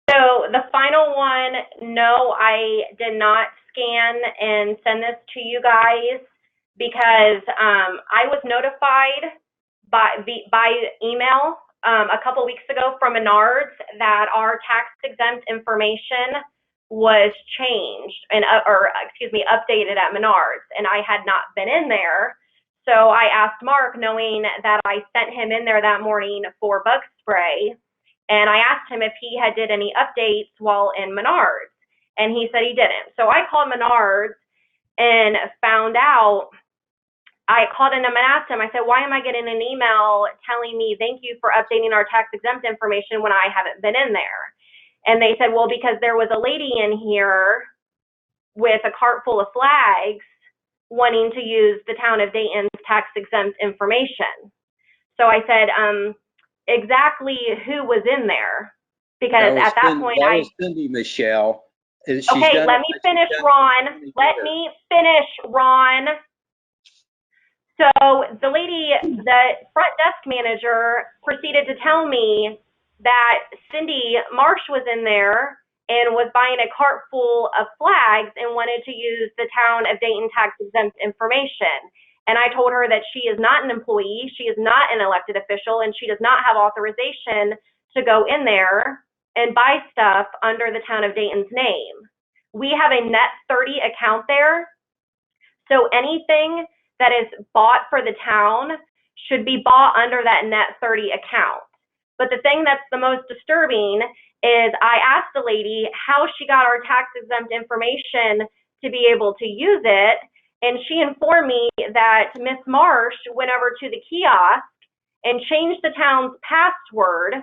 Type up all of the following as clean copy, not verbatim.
So the final one, no, I did not scan and send this to you guys because I was notified by email a couple weeks ago from Menards that our tax exempt information was changed and or excuse me, updated at Menards, and I had not been in there. So I asked Mark, knowing that I sent him in there that morning for bug spray, and I asked him if he had did any updates while in Menards, and he said he didn't. So I called Menards and found out. I called him and asked him, I said, why am I getting an email telling me thank you for updating our tax exempt information when I haven't been in there? And they said, well, because there was a lady in here with a cart full of flags wanting to use the town of Dayton's tax exempt information. So I said, exactly who was in there? Because at that point that was Cindy, Michelle. Okay, let me finish, Ron. Let me finish, Ron. So the lady, the front desk manager, proceeded to tell me that Cindy Marsh was in there and was buying a cart full of flags and wanted to use the town of Dayton tax exempt information. And I told her that she is not an employee, she is not an elected official, and she does not have authorization to go in there and buy stuff under the town of Dayton's name. We have a net 30 account there, so anything that is bought for the town should be bought under that net 30 account. But the thing that's the most disturbing is I asked the lady how she got our tax exempt information to be able to use it, and she informed me that Miss Marsh went over to the kiosk and changed the town's password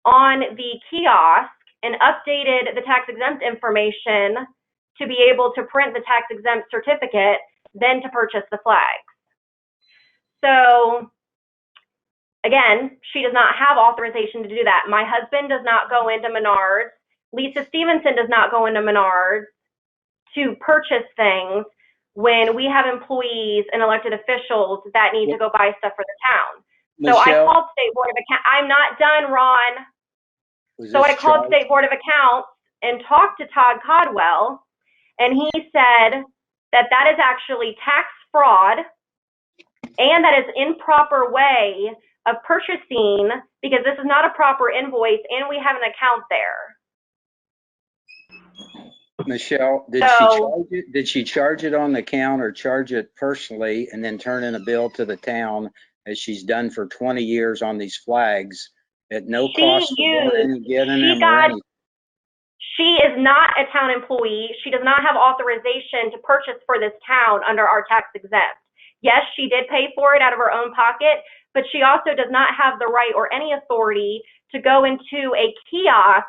on the kiosk and updated the tax exempt information to be able to print the tax exempt certificate, then to purchase the flags. So again, she does not have authorization to do that. My husband does not go into Menards. Lisa Stevenson does not go into Menards to purchase things when we have employees and elected officials that need to go buy stuff for the town. Michelle, so I called State Board of Accounts. I'm not done, Ron. So I called State Board of Accounts and talked to Todd Codwell, and he said that that is actually tax fraud and that is improper way of purchasing because this is not a proper invoice and we have an account there. Michelle, did she charge it on the account or charge it personally and then turn in a bill to the town as she's done for 20 years on these flags at no cost for getting them or anything? She is not a town employee. She does not have authorization to purchase for this town under our tax exempt. Yes, she did pay for it out of her own pocket, but she also does not have the right or any authority to go into a kiosk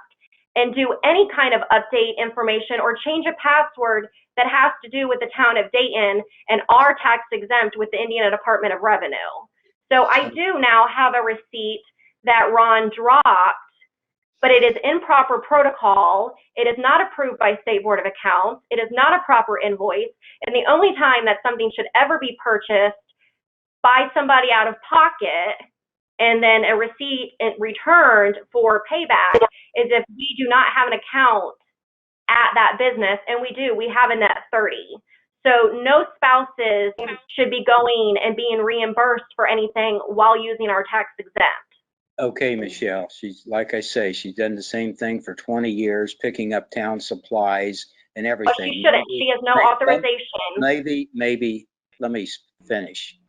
and do any kind of update information or change a password that has to do with the town of Dayton and our tax exempt with the Indiana Department of Revenue. So I do now have a receipt that Ron dropped, but it is improper protocol. It is not approved by State Board of Accounts. It is not a proper invoice. And the only time that something should ever be purchased by somebody out of pocket and then a receipt returned for payback is if we do not have an account at that business, and we do. We have a net 30. So no spouses should be going and being reimbursed for anything while using our tax exempt. Okay, Michelle, she's, like I say, she's done the same thing for 20 years, picking up town supplies and everything. But she shouldn't. She has no authorization. Maybe, let me finish.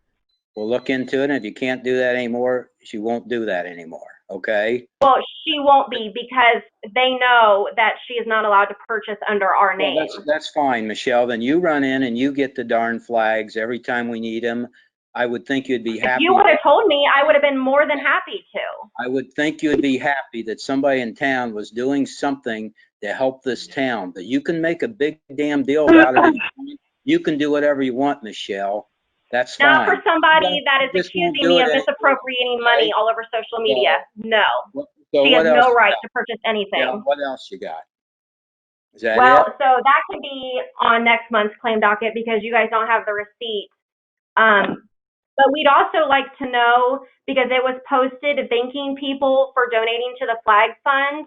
We'll look into it, and if you can't do that anymore, she won't do that anymore, okay? Well, she won't be because they know that she is not allowed to purchase under our name. Well, that's fine, Michelle. Then you run in and you get the darn flags every time we need them. I would think you'd be happy. If you would have told me, I would have been more than happy to. I would think you'd be happy that somebody in town was doing something to help this town. But you can make a big damn deal about it. You can do whatever you want, Michelle. That's fine. Not for somebody that is accusing me of misappropriating money all over social media. No. She has no right to purchase anything. Yeah, what else you got? Is that it? So that can be on next month's claim docket because you guys don't have the receipt. But we'd also like to know, because it was posted thanking people for donating to the flag fund,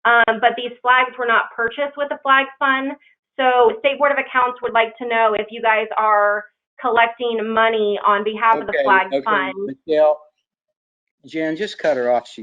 but these flags were not purchased with the flags fund. So State Board of Accounts would like to know if you guys are collecting money on behalf of the flags fund. Michelle, Jen, just cut her off. She's gonna